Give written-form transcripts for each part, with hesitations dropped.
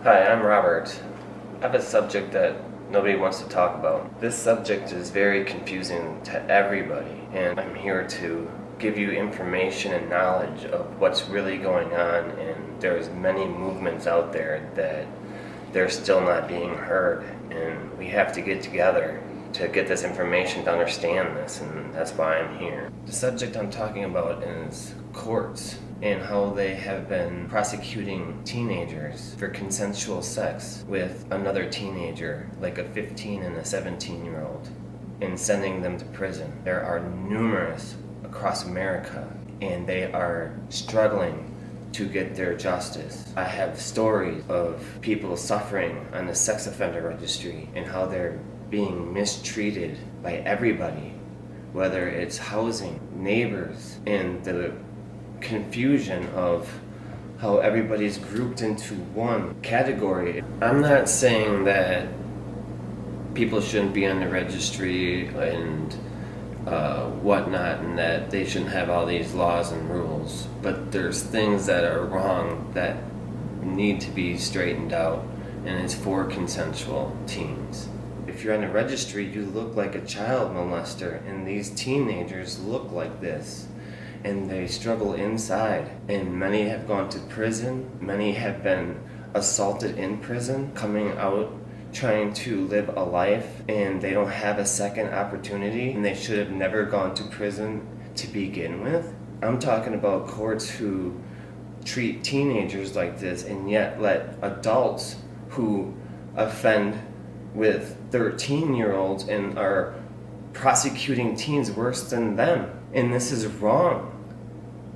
Hi, I'm Robert. I have a subject that nobody wants to talk about. This subject is very confusing to everybody, and I'm here to give you information and knowledge of what's really going on, and there's many movements out there that they're still not being heard, and we have to get together to get this information to understand this, and that's why I'm here. The subject I'm talking about is courts and how they have been prosecuting teenagers for consensual sex with another teenager, like a 15 and a 17-year-old, and sending them to prison. There are numerous across America, and they are struggling to get their justice. I have stories of people suffering on the sex offender registry and how they're being mistreated by everybody, whether it's housing, neighbors, and the confusion of how everybody's grouped into one category. I'm not saying that people shouldn't be on the registry and whatnot, and that they shouldn't have all these laws and rules, but there's things that are wrong that need to be straightened out, and it's for consensual teens. If you're on the registry, you look like a child molester, and these teenagers look like this, and they struggle inside, and many have gone to prison, many have been assaulted in prison, coming out trying to live a life, and they don't have a second opportunity, and they should have never gone to prison to begin with. I'm talking about courts who treat teenagers like this and yet let adults who offend with 13-year-olds and are prosecuting teens worse than them. And this is wrong.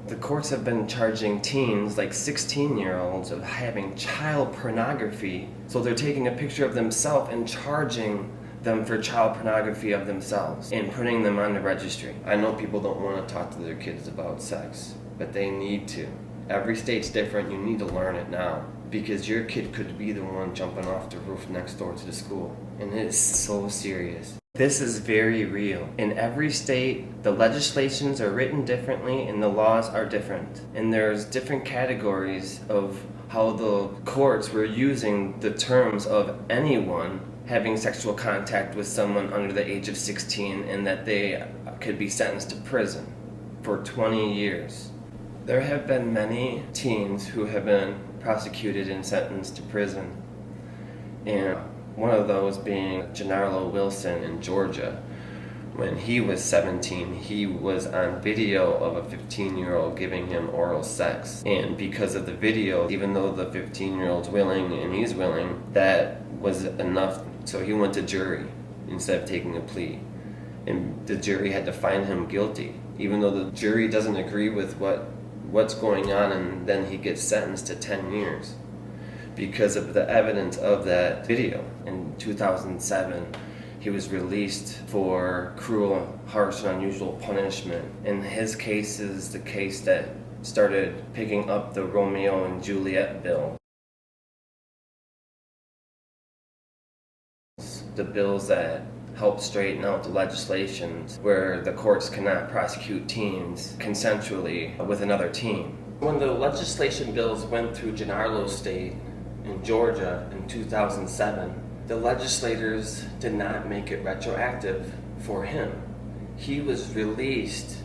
The courts have been charging teens, like 16-year-olds, of having child pornography. So they're taking a picture of themselves and charging them for child pornography of themselves and putting them on the registry. I know people don't want to talk to their kids about sex, but they need to. Every state's different. You need to learn it now, because your kid could be the one jumping off the roof next door to the school. And it is so serious. This is very real. In every state, the legislations are written differently and the laws are different. And there's different categories of how the courts were using the terms of anyone having sexual contact with someone under the age of 16, and that they could be sentenced to prison for 20 years. There have been many teens who have been prosecuted and sentenced to prison, and one of those being Gennaro Wilson in Georgia. When he was 17, he was on video of a 15-year-old giving him oral sex. And because of the video, even though the 15-year-old's willing and he's willing, that was enough. So he went to jury instead of taking a plea. And the jury had to find him guilty, even though the jury doesn't agree with what's going on, and then he gets sentenced to 10 years. Because of the evidence of that video. In 2007, he was released for cruel, harsh, and unusual punishment. And his case is the case that started picking up the Romeo and Juliet bill. The bills that help straighten out the legislations where the courts cannot prosecute teens consensually with another teen. When the legislation bills went through Gennaro State in Georgia in 2007, the legislators did not make it retroactive for him. He was released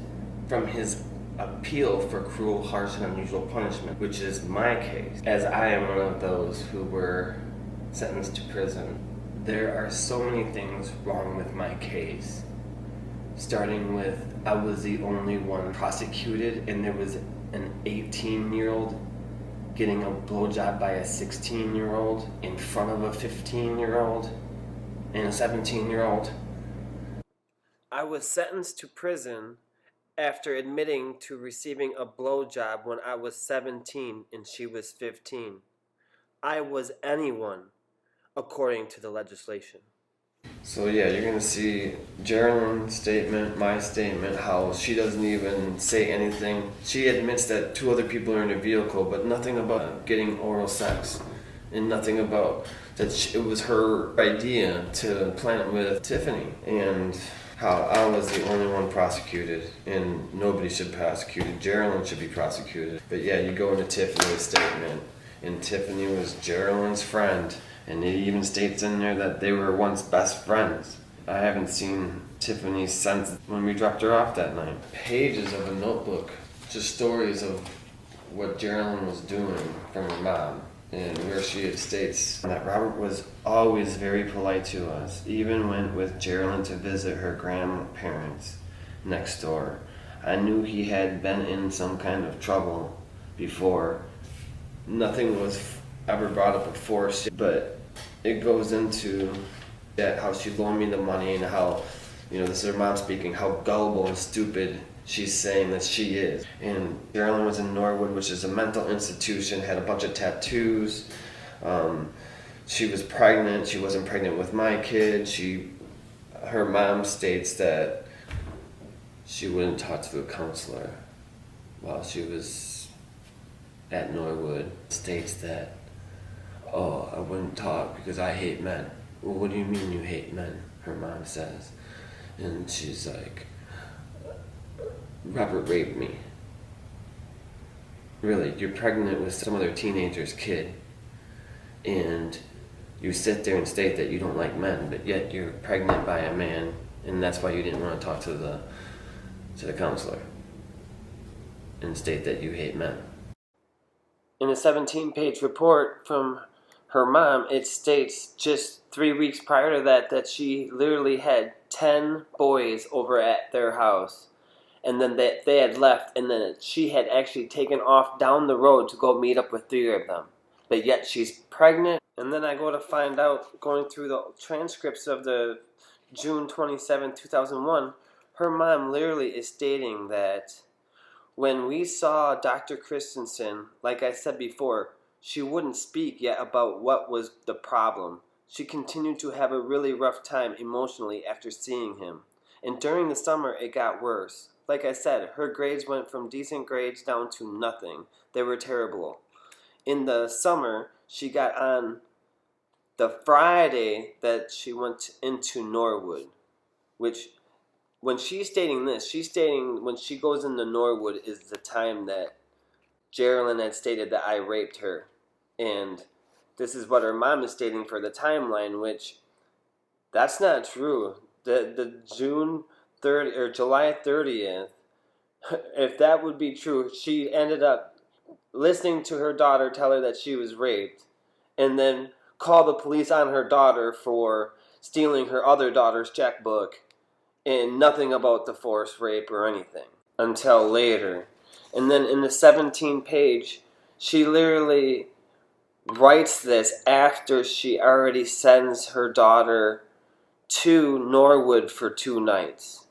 from his appeal for cruel, harsh, and unusual punishment, which is my case, as I am one of those who were sentenced to prison. There are so many things wrong with my case, starting with I was the only one prosecuted, and there was an 18-year-old getting a blowjob by a 16-year-old in front of a 15-year-old and a 17-year-old. I was sentenced to prison after admitting to receiving a blowjob when I was 17 and she was 15. I was anyone, according to the legislation. So yeah, you're gonna see Geraldine's statement, my statement, how she doesn't even say anything. She admits that two other people are in a vehicle, but nothing about getting oral sex, and nothing about that it was her idea to plan it with Tiffany, and how I was the only one prosecuted, and nobody should be prosecuted. Geraldine should be prosecuted. But yeah, you go into Tiffany's statement, And Tiffany was Geraldine's friend, and it even states in there that they were once best friends. I haven't seen Tiffany since when we dropped her off that night. Pages of a notebook, just stories of what Geraldine was doing from her mom, and where she states that Robert was always very polite to us, even went with Geraldine to visit her grandparents next door. I knew he had been in some kind of trouble before. Nothing was ever brought up of force, but it goes into that how she loaned me the money and how, this is her mom speaking, how gullible and stupid she's saying that she is. And Geraldine was in Norwood, which is a mental institution, had a bunch of tattoos. She was pregnant. She wasn't pregnant with my kid. Her mom states that she wouldn't talk to a counselor while she was at Norwood. States that, I wouldn't talk because I hate men. Well, what do you mean you hate men? Her mom says. And she's like, Robert raped me. Really, you're pregnant with some other teenager's kid, and you sit there and state that you don't like men, but yet you're pregnant by a man, and that's why you didn't want to talk to the counselor and state that you hate men. In a 17-page report from her mom, it states just 3 weeks prior to that she literally had 10 boys over at their house, and then they had left, and then she had actually taken off down the road to go meet up with 3 of them. But yet she's pregnant. And then I go to find out, going through the transcripts of the June 27, 2001, her mom literally is stating that when we saw Dr. Christensen, like I said before, she wouldn't speak yet about what was the problem. She continued to have a really rough time emotionally after seeing him. And during the summer, it got worse. Like I said, her grades went from decent grades down to nothing. They were terrible. In the summer, she got on the Friday that she went into Norwood, which, when she's stating this, she's stating when she goes into Norwood is the time that Geraldine had stated that I raped her. And this is what her mom is stating for the timeline, which that's not true. The June 30th or July 30th, if that would be true, she ended up listening to her daughter tell her that she was raped, and then call the police on her daughter for stealing her other daughter's checkbook, and nothing about the forced rape or anything until later. And then in the 17-page, she literally writes this after she already sends her daughter to Norwood for 2 nights.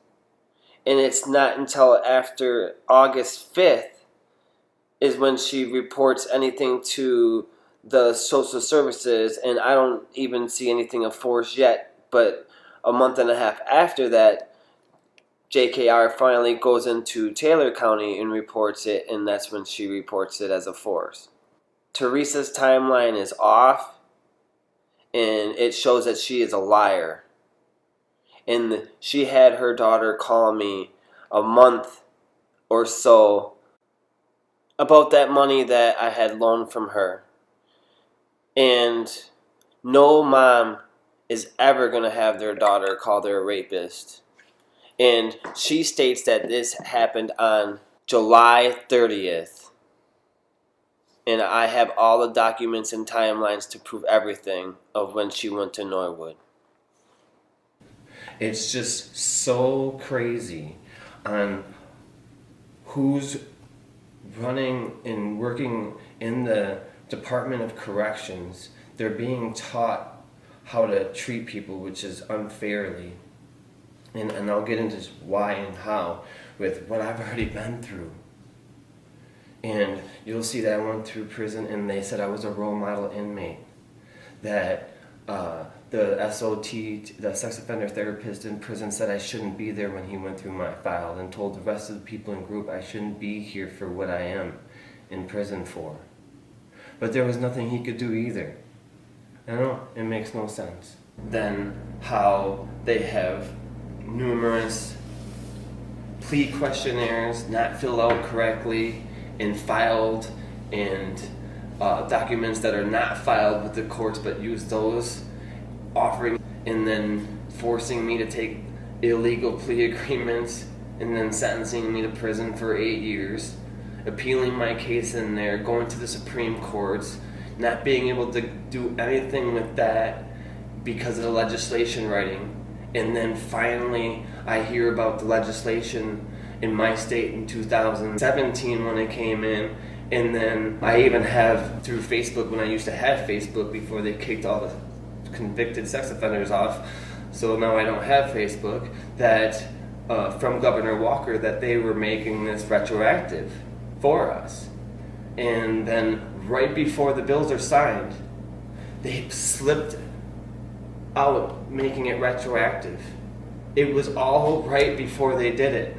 And it's not until after August 5th is when she reports anything to the social services, and I don't even see anything of force yet, but a month and a half after that, JKR finally goes into Taylor County and reports it, and that's when she reports it as a force. Teresa's timeline is off, and it shows that she is a liar. And she had her daughter call me a month or so about that money that I had loaned from her. And no mom is ever going to have their daughter call their rapist. And she states that this happened on July 30th. And I have all the documents and timelines to prove everything of when she went to Norwood. It's just so crazy on who's running and working in the Department of Corrections. They're being taught how to treat people, which is unfairly. And I'll get into why and how with what I've already been through. And you'll see that I went through prison and they said I was a role model inmate. That the SOT, the sex offender therapist in prison, said I shouldn't be there when he went through my file, and told the rest of the people in group I shouldn't be here for what I am in prison for. But there was nothing he could do either. I know, it makes no sense. Then how they have numerous plea questionnaires not filled out correctly and filed, and documents that are not filed with the courts but use those, offering and then forcing me to take illegal plea agreements and then sentencing me to prison for 8 years, appealing my case in there, going to the Supreme Courts, not being able to do anything with that because of the legislation writing. And then finally I hear about the legislation in my state in 2017 when it came in. And then I even have through Facebook, when I used to have Facebook before they kicked all the convicted sex offenders off, so now I don't have Facebook, that from Governor Walker that they were making this retroactive for us. And then right before the bills are signed, they slipped out making it retroactive. It was all right before they did it.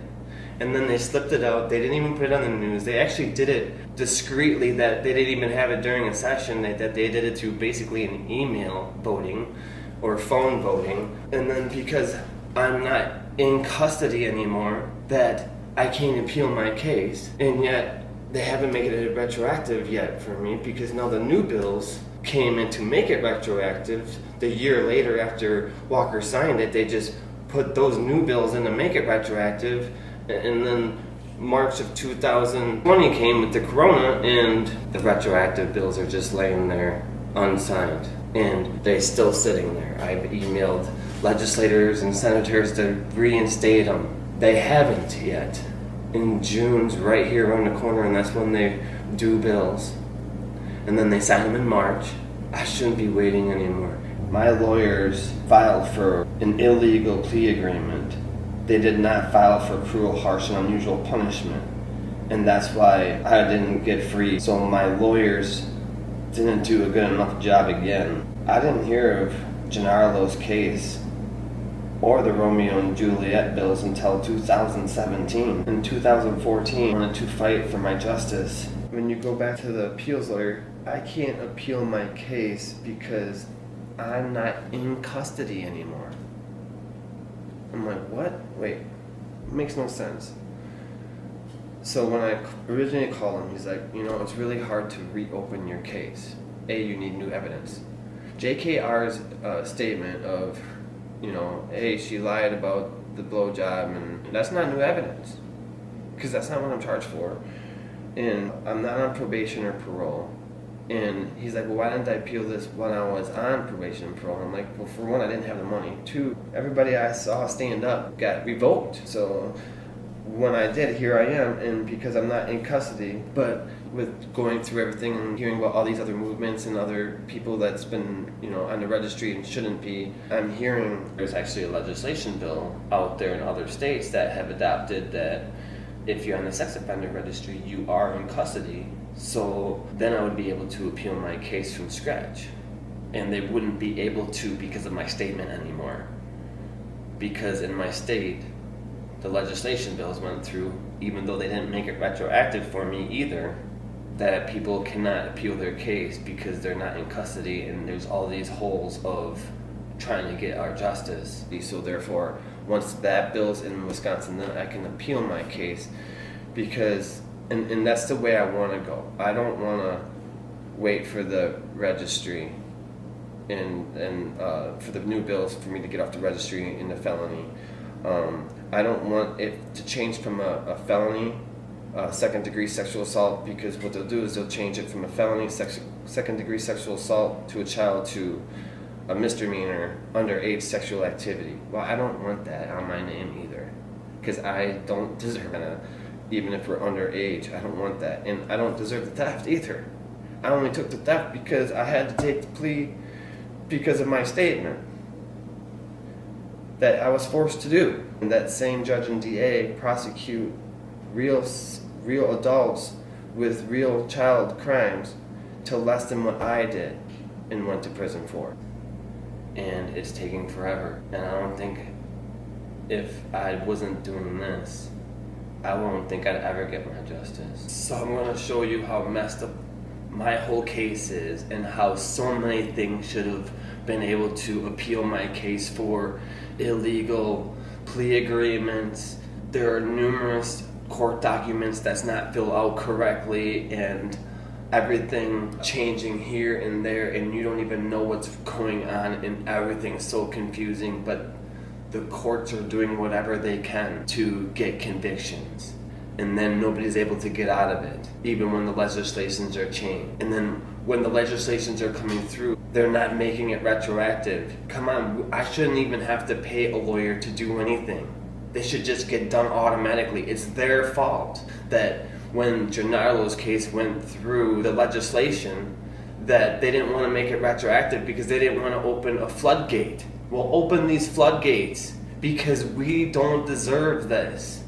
And then they slipped it out. They didn't even put it on the news. They actually did it discreetly, that they didn't even have it during a session, that they did it through basically an email voting or phone voting. And then because I'm not in custody anymore, that I can't appeal my case. And yet they haven't made it retroactive yet for me, because now the new bills came in to make it retroactive. The year later after Walker signed it, they just put those new bills in to make it retroactive. And then March of 2020 came with the corona, and the retroactive bills are just laying there unsigned, and they're still sitting there. I've emailed legislators and senators to reinstate them. They haven't yet. In June's right here around the corner, and that's when they do bills. And then they sign them in March. I shouldn't be waiting anymore. My lawyers filed for an illegal plea agreement. They did not file for cruel, harsh, and unusual punishment. And that's why I didn't get free. So my lawyers didn't do a good enough job again. I didn't hear of Gennarlo's case or the Romeo and Juliet bills until 2017. In 2014, I wanted to fight for my justice. When you go back to the appeals lawyer, I can't appeal my case because I'm not in custody anymore. I'm like, what? Wait, it makes no sense. So when I originally called him, he's like, it's really hard to reopen your case. You need new evidence. JKR's statement of, hey, she lied about the blowjob, and that's not new evidence, because that's not what I'm charged for. And I'm not on probation or parole. And he's like, well, why didn't I appeal this when I was on probation and parole? And I'm like, well, for one, I didn't have the money. Two, everybody I saw stand up got revoked. So when I did, here I am, and because I'm not in custody, but with going through everything and hearing about all these other movements and other people that's been, on the registry and shouldn't be, I'm hearing there's actually a legislation bill out there in other states that have adopted that if you're on the sex offender registry, you are in custody. So then I would be able to appeal my case from scratch. And they wouldn't be able to because of my statement anymore. Because in my state, the legislation bills went through, even though they didn't make it retroactive for me either, that people cannot appeal their case because they're not in custody, and there's all these holes of trying to get our justice. So therefore, once that bill's in Wisconsin, then I can appeal my case, because and that's the way I want to go. I don't want to wait for the registry and for the new bills for me to get off the registry in the felony. I don't want it to change from a felony, second-degree sexual assault, because what they'll do is they'll change it from a felony, second-degree sexual assault to a child to a misdemeanor, underage sexual activity. Well, I don't want that on my name either, because I don't deserve it. Even if we're underage, I don't want that. And I don't deserve the theft either. I only took the theft because I had to take the plea because of my statement that I was forced to do. And that same judge and DA prosecute real adults with real child crimes to less than what I did and went to prison for. And it's taking forever. And I don't think if I wasn't doing this, I won't think I'd ever get my justice. So I'm going to show you how messed up my whole case is, and how so many things should have been able to appeal my case for. Illegal plea agreements. There are numerous court documents that's not filled out correctly, and everything changing here and there, and you don't even know what's going on, and everything's so confusing, but the courts are doing whatever they can to get convictions. And then nobody's able to get out of it, even when the legislations are changed. And then when the legislations are coming through, they're not making it retroactive. Come on, I shouldn't even have to pay a lawyer to do anything. They should just get done automatically. It's their fault that when Gennarlo's case went through the legislation, that they didn't want to make it retroactive because they didn't want to open a floodgate. We'll open these floodgates because we don't deserve this.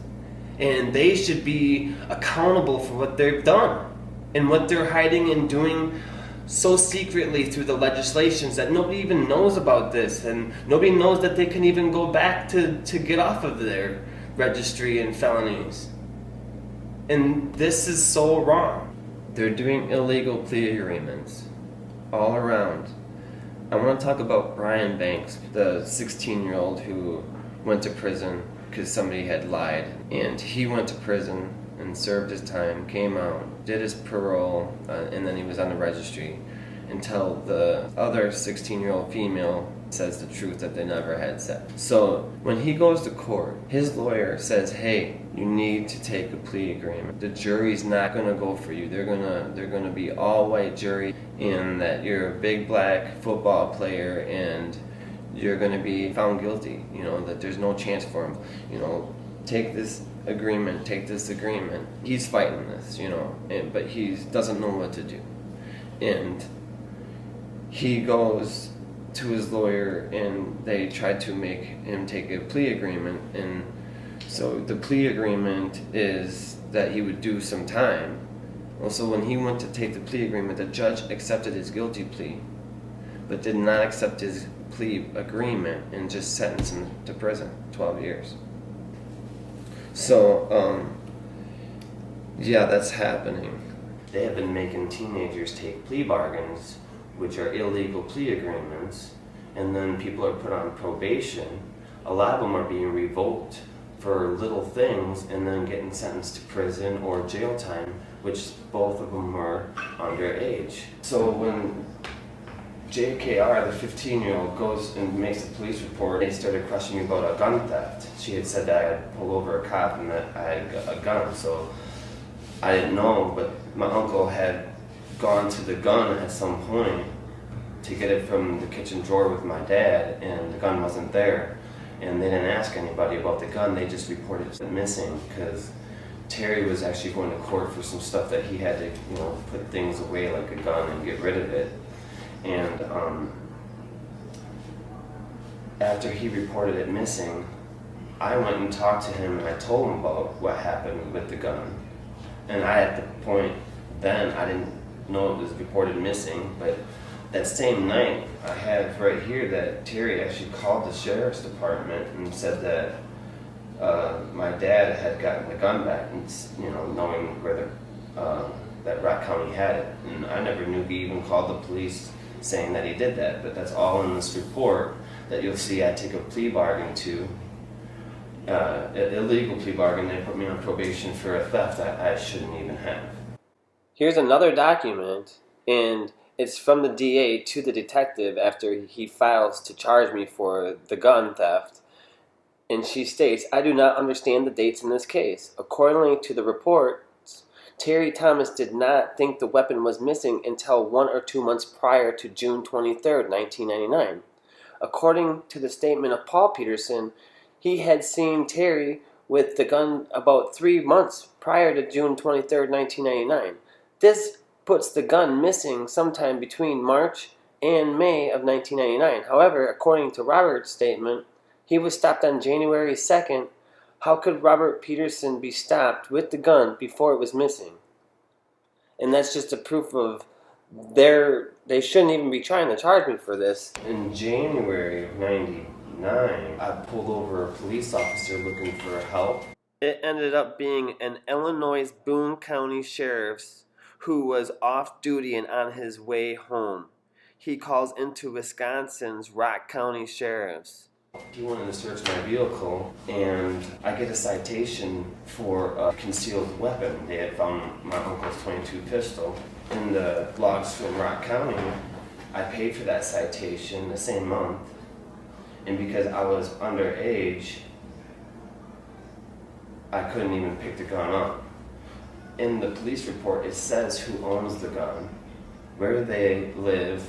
And they should be accountable for what they've done and what they're hiding and doing so secretly through the legislations that nobody even knows about this, and nobody knows that they can even go back to get off of their registry and felonies. And this is so wrong. They're doing illegal plea agreements all around. I want to talk about Brian Banks, the 16-year-old who went to prison because somebody had lied. And he went to prison and served his time, came out, did his parole, and then he was on the registry until the other 16-year-old female says the truth that they never had said. So when he goes to court, his lawyer says, hey, you need to take a plea agreement. The jury's not gonna go for you. They're gonna be all white jury, and that you're a big black football player and you're gonna be found guilty, that there's no chance for him. Take this agreement. He's fighting this, but he doesn't know what to do. And he goes to his lawyer and they tried to make him take a plea agreement, and so the plea agreement is that he would do some time. Also, when he went to take the plea agreement, the judge accepted his guilty plea but did not accept his plea agreement and just sentenced him to prison, 12 years. So yeah, that's happening. They have been making teenagers take plea bargains, which are illegal plea agreements, and then people are put on probation. A lot of them are being revoked for little things and then getting sentenced to prison or jail time, which both of them are underage. So when JKR, the 15-year-old, goes and makes a police report, they started questioning me about a gun theft. She had said that I had pulled over a cop and that I had a gun, so I didn't know, but my uncle had gone to the gun at some point to get it from the kitchen drawer with my dad, and the gun wasn't there. And they didn't ask anybody about the gun, they just reported it missing because Terry was actually going to court for some stuff that he had to, put things away like a gun and get rid of it. And after he reported it missing, I went and talked to him and I told him about what happened with the gun. And at the point then, I didn't know it was reported missing, but that same night, I have right here that Terry actually called the sheriff's department and said that my dad had gotten the gun back, and knowing where that Rock County had it. And I never knew he even called the police saying that he did that, but that's all in this report that you'll see I take a plea bargain to, an illegal plea bargain. They put me on probation for a theft that I shouldn't even have. Here's another document, and it's from the DA to the detective after he files to charge me for the gun theft. And she states, I do not understand the dates in this case. According to the report, Terry Thomas did not think the weapon was missing until 1 or 2 months prior to June 23rd, 1999. According to the statement of Paul Peterson, he had seen Terry with the gun about 3 months prior to June 23rd, 1999. This puts the gun missing sometime between March and May of 1999. However, according to Robert's statement, he was stopped on January 2nd. How could Robert Peterson be stopped with the gun before it was missing? And that's just a proof of they shouldn't even be trying to charge me for this. In January of 99, I pulled over a police officer looking for help. It ended up being an Illinois Boone County sheriff's who was off duty and on his way home. He calls into Wisconsin's Rock County sheriff's. He wanted to search my vehicle, and I get a citation for a concealed weapon. They had found my uncle's .22 pistol in the logs from Rock County. I paid for that citation the same month, and because I was underage, I couldn't even pick the gun up. In the police report, it says who owns the gun, where they live,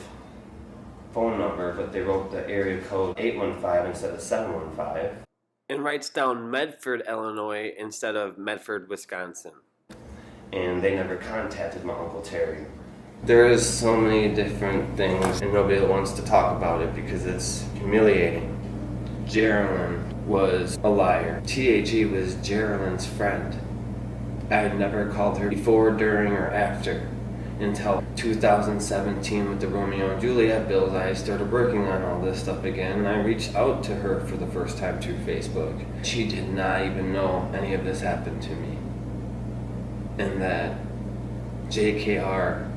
phone number, but they wrote the area code 815 instead of 715. And writes down Medford, Illinois instead of Medford, Wisconsin. And they never contacted my Uncle Terry. There is so many different things, and nobody wants to talk about it because it's humiliating. Geraldine was a liar. TAG was Geraldine's friend. I had never called her before, during, or after. Until 2017 with the Romeo and Juliet bills, I started working on all this stuff again, and I reached out to her for the first time through Facebook. She did not even know any of this happened to me. And that JKR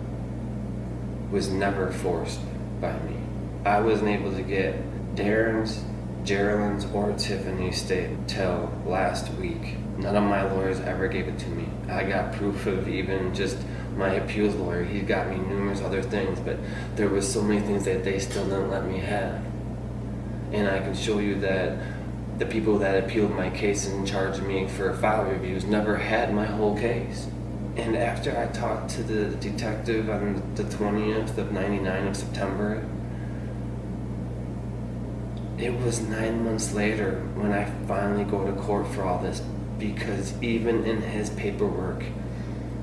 was never forced by me. I wasn't able to get Darren's, Geraldine's, or Tiffany's statement till last week. None of my lawyers ever gave it to me. I got proof of even just my appeals lawyer. He got me numerous other things, but there was so many things that they still didn't let me have. And I can show you that the people that appealed my case and charged me for file reviews never had my whole case. And after I talked to the detective on the 20th of '99 of September, it was 9 months later when I finally go to court for all this, because even in his paperwork,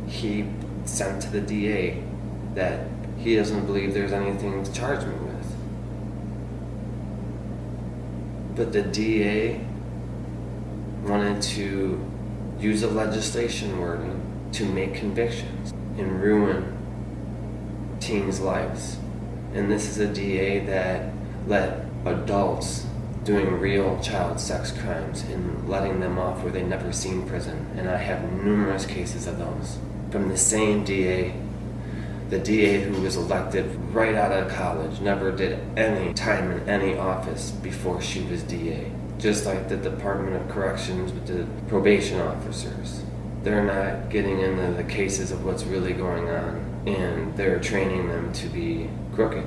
he sent to the DA that he doesn't believe there's anything to charge me with. But the DA wanted to use a legislation wording to make convictions and ruin teens' lives. And this is a DA that let adults doing real child sex crimes and letting them off where they never seen prison. And I have numerous cases of those. From the same DA, the DA who was elected right out of college, never did any time in any office before she was DA. Just like the Department of Corrections with the probation officers. They're not getting into the cases of what's really going on, and they're training them to be crooked.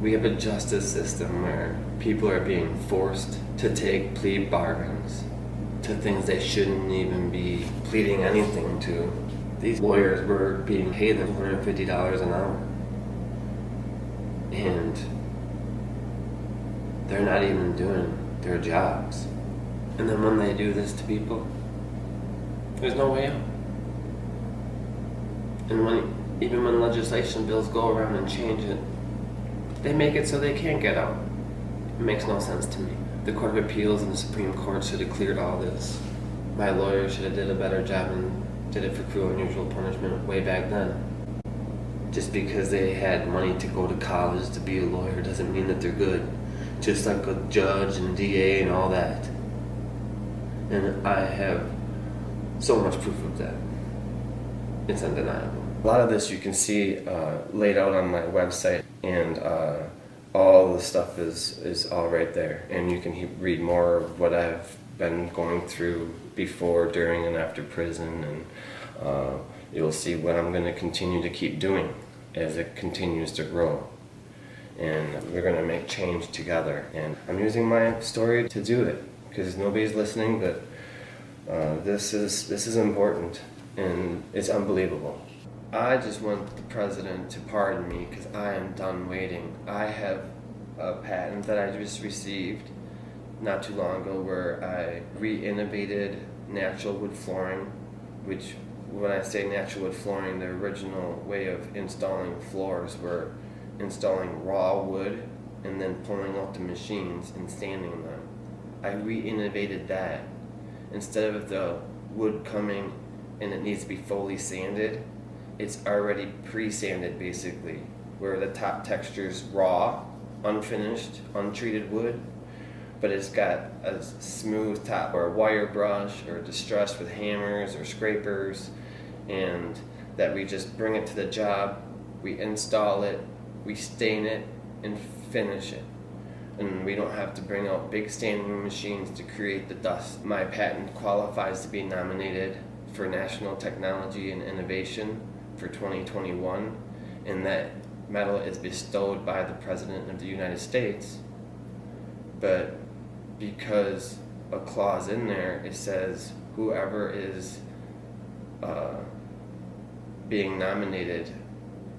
We have a justice system where people are being forced to take plea bargains to things they shouldn't even be pleading anything to. These lawyers were being paid $150 an hour. And they're not even doing their jobs. And then when they do this to people, there's no way out. And even when legislation bills go around and change it, they make it so they can't get out. It makes no sense to me. The Court of Appeals and the Supreme Court should have cleared all this. My lawyer should have did a better job and did it for cruel and unusual punishment way back then. Just because they had money to go to college to be a lawyer doesn't mean that they're good. Just like a judge and DA and all that. And I have so much proof of that. It's undeniable. A lot of this you can see laid out on my website, and all the stuff is all right there. And you can read more of what I've been going through before, during, and after prison, and you'll see what I'm going to continue to keep doing as it continues to grow. And we're going to make change together. And I'm using my story to do it, because nobody's listening, but this is important, and it's unbelievable. I just want the president to pardon me, because I am done waiting. I have a patent that I just received not too long ago where I re-innovated natural wood flooring, which, when I say natural wood flooring, the original way of installing floors were installing raw wood and then pulling out the machines and sanding them. I re-innovated that. Instead of the wood coming and it needs to be fully sanded, it's already pre-sanded basically, where the top texture is raw, unfinished, untreated wood, but it's got a smooth top, or a wire brush, or distressed with hammers or scrapers, and that we just bring it to the job, we install it, we stain it, and finish it. and we don't have to bring out big standing machines to create the dust. My patent qualifies to be nominated for National Technology and Innovation for 2021, and that medal is bestowed by the President of the United States. But because a clause in there, it says whoever is being nominated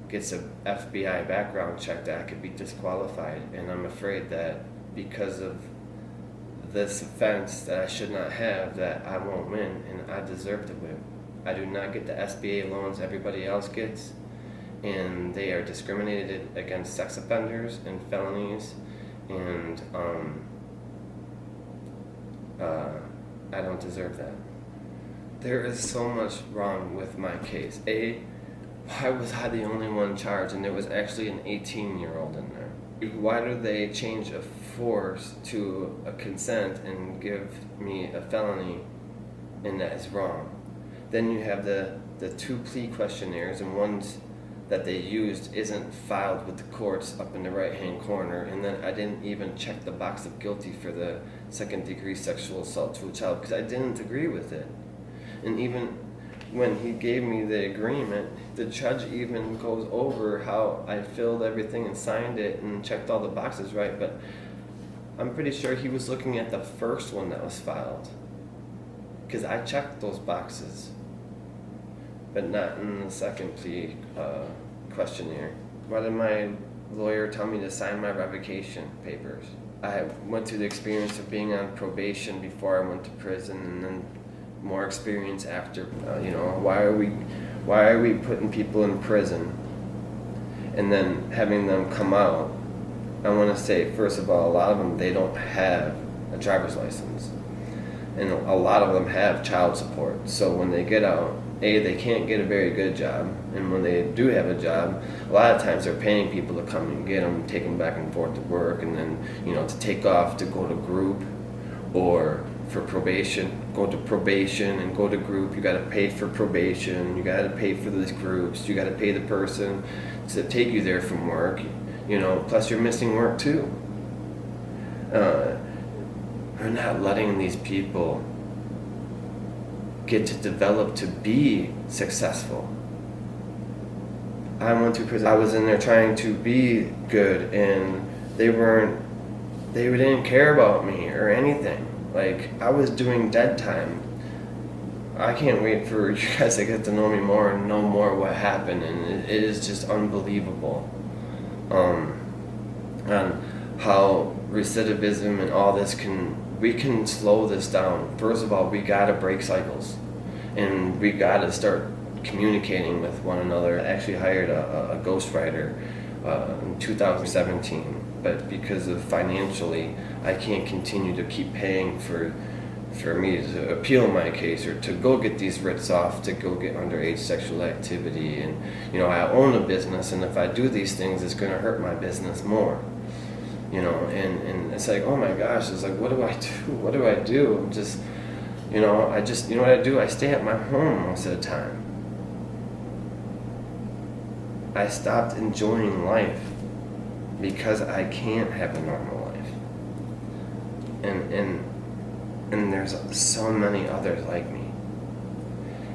gets a FBI background check, that I could be disqualified. And I'm afraid that because of this offense that I should not have, that I won't win, and I deserve to win. I do not get the SBA loans everybody else gets, and they are discriminated against sex offenders and felonies, and I don't deserve that. There is so much wrong with my case. Why was I the only one charged, and there was actually an 18-year-old in there? Why do they change a force to a consent and give me a felony, and that is wrong? Then you have the 2 plea questionnaires, and one's that they used isn't filed with the courts up in the right-hand corner, and then I didn't even check the box of guilty for the second-degree sexual assault to a child because I didn't agree with it. And even when he gave me the agreement, the judge even goes over how I filled everything and signed it and checked all the boxes right, but I'm pretty sure he was looking at the first one that was filed, because I checked those boxes, but not in the second plea questionnaire. Why did my lawyer tell me to sign my revocation papers? I went through the experience of being on probation before I went to prison, and then more experience after. Why are we putting people in prison and then having them come out? I want to say, first of all, a lot of them, they don't have a driver's license, and a lot of them have child support. So when they get out, they can't get a very good job, and when they do have a job, a lot of times they're paying people to come and get them, take them back and forth to work, and then to take off to go to group, or for probation, go to probation and go to group. You got to pay for probation, you got to pay for these groups, you got to pay the person to take you there from work, plus you're missing work too. We're not letting these people get to develop to be successful. I went to prison. I was in there trying to be good, and they didn't care about me or anything. Like, I was doing dead time. I can't wait for you guys to get to know me more and know more what happened, and it is just unbelievable on how recidivism and all this we can slow this down. First of all, we gotta break cycles, and we gotta start communicating with one another. I actually hired a ghostwriter in 2017, but because of financially, I can't continue to keep paying for me to appeal my case or to go get these writs off to go get underage sexual activity. And I own a business, and if I do these things, it's going to hurt my business more. And it's like, oh my gosh, it's like, what do I do? I'm just, you know what I do? I stay at my home most of the time. I stopped enjoying life because I can't have a normal life. And there's so many others like me.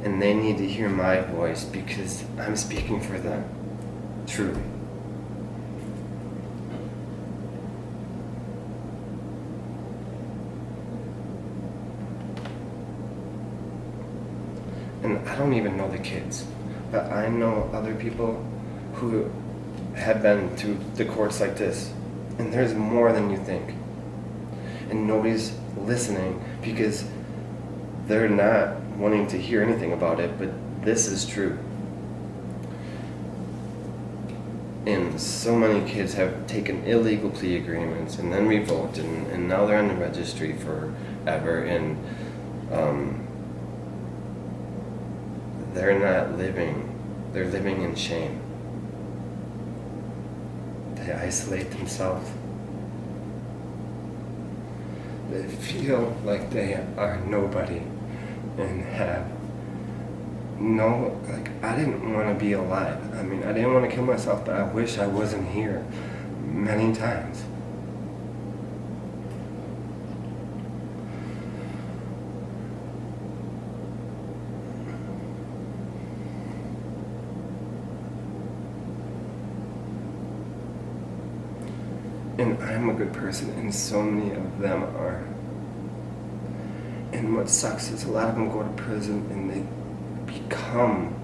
And they need to hear my voice because I'm speaking for them. Truly. And I don't even know the kids, but I know other people who have been to the courts like this, and there's more than you think. And nobody's listening because they're not wanting to hear anything about it, but this is true. And so many kids have taken illegal plea agreements and then revoked, and now they're on the registry forever, and they're not living, they're living in shame. They isolate themselves. They feel like they are nobody and have no, I didn't want to be alive. I mean, I didn't want to kill myself, but I wish I wasn't here many times. And I'm a good person, and so many of them are. And what sucks is a lot of them go to prison and they become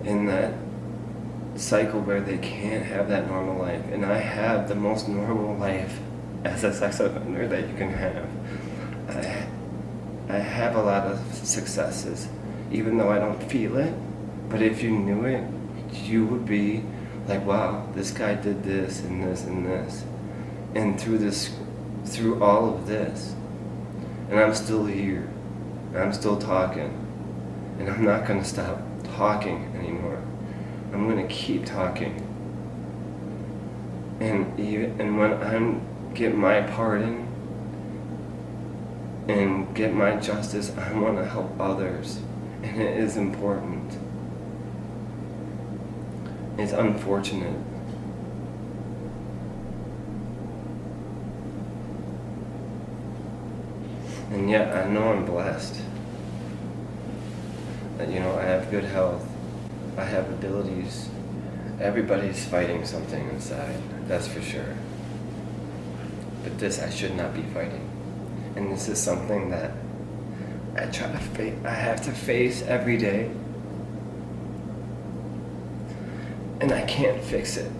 in that cycle where they can't have that normal life. And I have the most normal life as a sex offender that you can have. I have a lot of successes, even though I don't feel it. But if you knew it, you would be like, wow, this guy did this and this and this. And through all of this, and I'm still here, and I'm still talking, and I'm not gonna stop talking anymore. I'm gonna keep talking. And when I get my pardon and get my justice, I want to help others, and it is important. It's unfortunate. And yet I know I'm blessed. That, I have good health. I have abilities. Everybody's fighting something inside, that's for sure. But this I should not be fighting. And this is something that I have to face every day. And I can't fix it.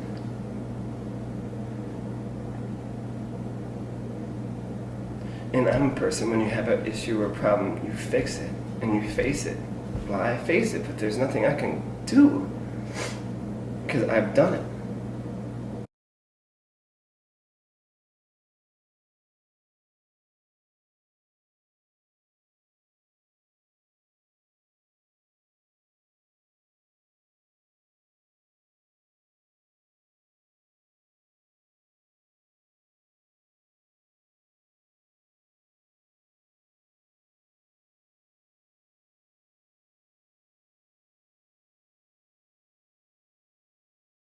And I'm a person, when you have an issue or a problem, you fix it and you face it. Well, I face it, but there's nothing I can do because I've done it.